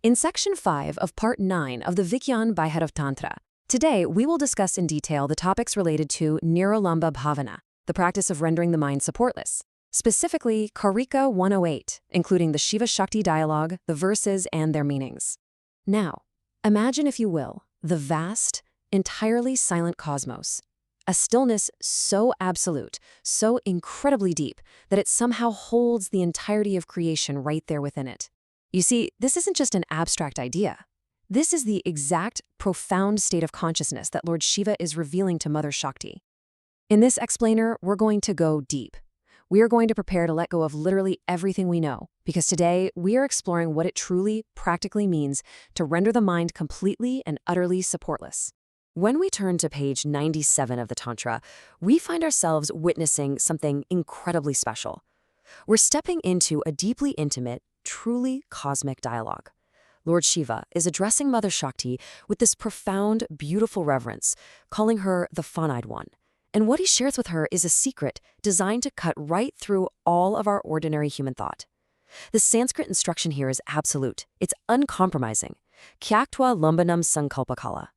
In Section 5 of Part 9 of the Vigyan Bhairav Tantra, today we will discuss in detail the topics related to Niralamba Bhavana, the practice of rendering the mind supportless. Specifically, Karika 108, including the Shiva-Shakti dialogue, the verses, and their meanings. Now, imagine, if you will, the vast, entirely silent cosmos. A stillness so absolute, so incredibly deep, that it somehow holds the entirety of creation right there within it. You see, this isn't just an abstract idea. This is the exact, profound state of consciousness that Lord Shiva is revealing to Mother Shakti. In this explainer, we're going to go deep. We are going to prepare to let go of literally everything we know, because today we are exploring what it truly, practically means to render the mind completely and utterly supportless. When we turn to page 97 of the Tantra, we find ourselves witnessing something incredibly special. We're stepping into a deeply intimate, truly cosmic dialogue. Lord Shiva is addressing Mother Shakti with this profound, beautiful reverence, calling her the Fawn-Eyed One. And what he shares with her is a secret designed to cut right through all of our ordinary human thought. The Sanskrit instruction here is absolute. It's uncompromising. Kyaktva Lumbanam Sankalpakala.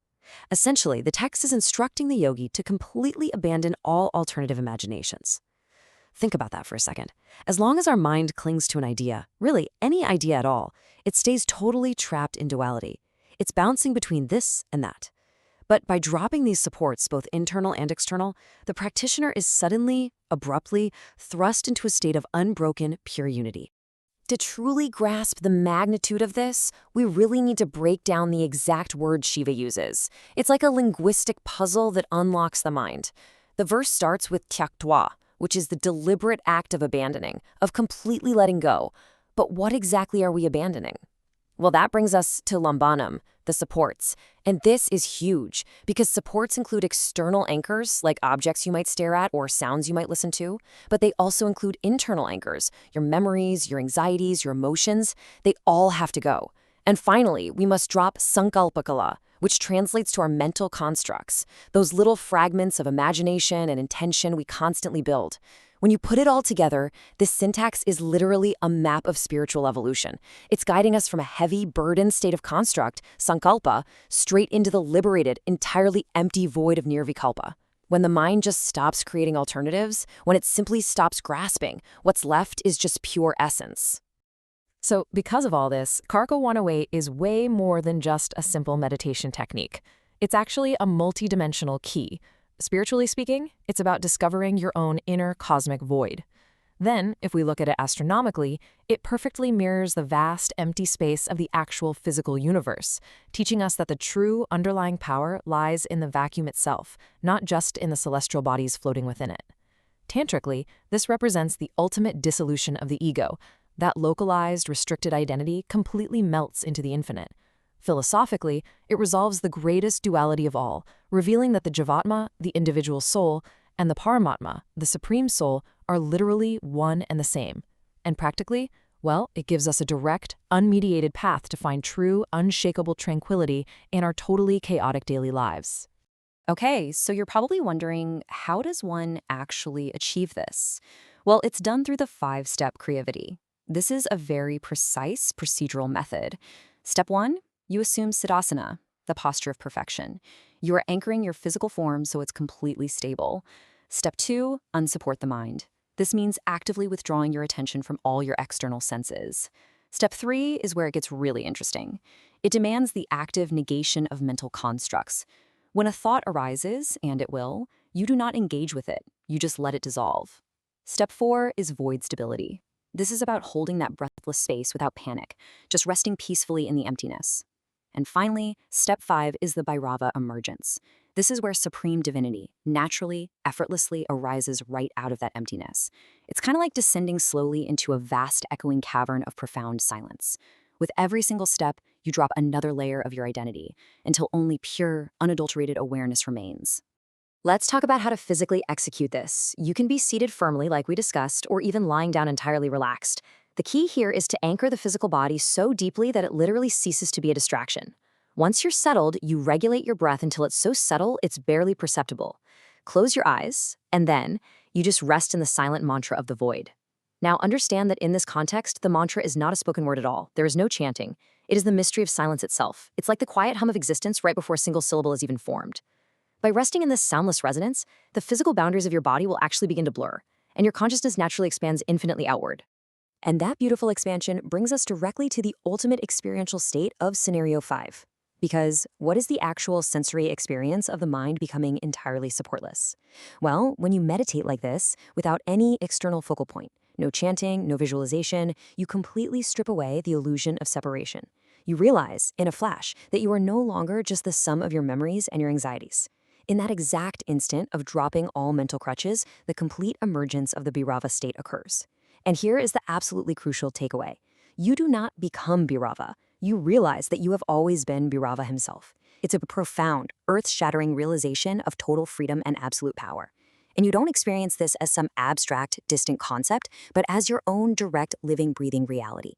Essentially, the text is instructing the yogi to completely abandon all alternative imaginations. Think about that for a second. As long as our mind clings to an idea, really any idea at all, it stays totally trapped in duality. It's bouncing between this and that. But by dropping these supports, both internal and external, the practitioner is suddenly, abruptly, thrust into a state of unbroken, pure unity. To truly grasp the magnitude of this, we really need to break down the exact word Shiva uses. It's like a linguistic puzzle that unlocks the mind. The verse starts with tyaktva, which is the deliberate act of abandoning, of completely letting go. But what exactly are we abandoning? Well, that brings us to lambanam, the supports. And this is huge, because supports include external anchors, like objects you might stare at or sounds you might listen to, but they also include internal anchors, your memories, your anxieties, your emotions. They all have to go. And finally, we must drop sankalpakala, which translates to our mental constructs, those little fragments of imagination and intention we constantly build. When you put it all together, this syntax is literally a map of spiritual evolution. It's guiding us from a heavy, burdened state of construct, sankalpa, straight into the liberated, entirely empty void of nirvikalpa. When the mind just stops creating alternatives, when it simply stops grasping, what's left is just pure essence. So, because of all this, Karika 108 is way more than just a simple meditation technique. It's actually a multidimensional key. Spiritually speaking, it's about discovering your own inner cosmic void. Then, if we look at it astronomically, it perfectly mirrors the vast, empty space of the actual physical universe, teaching us that the true underlying power lies in the vacuum itself, not just in the celestial bodies floating within it. Tantrically, this represents the ultimate dissolution of the ego. That localized, restricted identity completely melts into the infinite. Philosophically, it resolves the greatest duality of all, revealing that the Jivatma, the individual soul, and the Paramatma, the supreme soul, are literally one and the same. And practically, well, it gives us a direct, unmediated path to find true, unshakable tranquility in our totally chaotic daily lives. Okay, so you're probably wondering, how does one actually achieve this? Well, it's done through the 5-step Kriyaviti. This is a very precise procedural method. Step 1, you assume Siddhasana, the posture of perfection. You are anchoring your physical form so it's completely stable. Step 2, unsupport the mind. This means actively withdrawing your attention from all your external senses. Step 3 is where it gets really interesting. It demands the active negation of mental constructs. When a thought arises, and it will, you do not engage with it. You just let it dissolve. Step 4 is void stability. This is about holding that breathless space without panic, just resting peacefully in the emptiness. And finally, step 5 is the Bhairava emergence. This is where supreme divinity, naturally, effortlessly arises right out of that emptiness. It's kind of like descending slowly into a vast echoing cavern of profound silence. With every single step, you drop another layer of your identity, until only pure, unadulterated awareness remains. Let's talk about how to physically execute this. You can be seated firmly like we discussed, or even lying down entirely relaxed. The key here is to anchor the physical body so deeply that it literally ceases to be a distraction. Once you're settled, you regulate your breath until it's so subtle it's barely perceptible. Close your eyes, and then you just rest in the silent mantra of the void. Now understand that in this context, the mantra is not a spoken word at all. There is no chanting. It is the mystery of silence itself. It's like the quiet hum of existence right before a single syllable is even formed. By resting in this soundless resonance, the physical boundaries of your body will actually begin to blur, and your consciousness naturally expands infinitely outward. And that beautiful expansion brings us directly to the ultimate experiential state of Scenario 5. Because what is the actual sensory experience of the mind becoming entirely supportless? Well, when you meditate like this, without any external focal point, no chanting, no visualization, you completely strip away the illusion of separation. You realize, in a flash, that you are no longer just the sum of your memories and your anxieties. In that exact instant of dropping all mental crutches, the complete emergence of the Bhairava state occurs. And here is the absolutely crucial takeaway. You do not become Bhairava. You realize that you have always been Bhairava himself. It's a profound, earth-shattering realization of total freedom and absolute power. And you don't experience this as some abstract, distant concept, but as your own direct, living, breathing reality.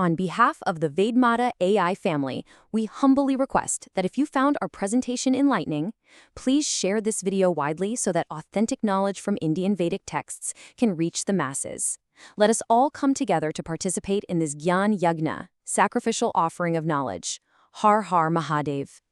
On behalf of the Vedmata AI family, we humbly request that if you found our presentation enlightening, please share this video widely so that authentic knowledge from Indian Vedic texts can reach the masses. Let us all come together to participate in this Gyan Yagna, sacrificial offering of knowledge. Har Har Mahadev.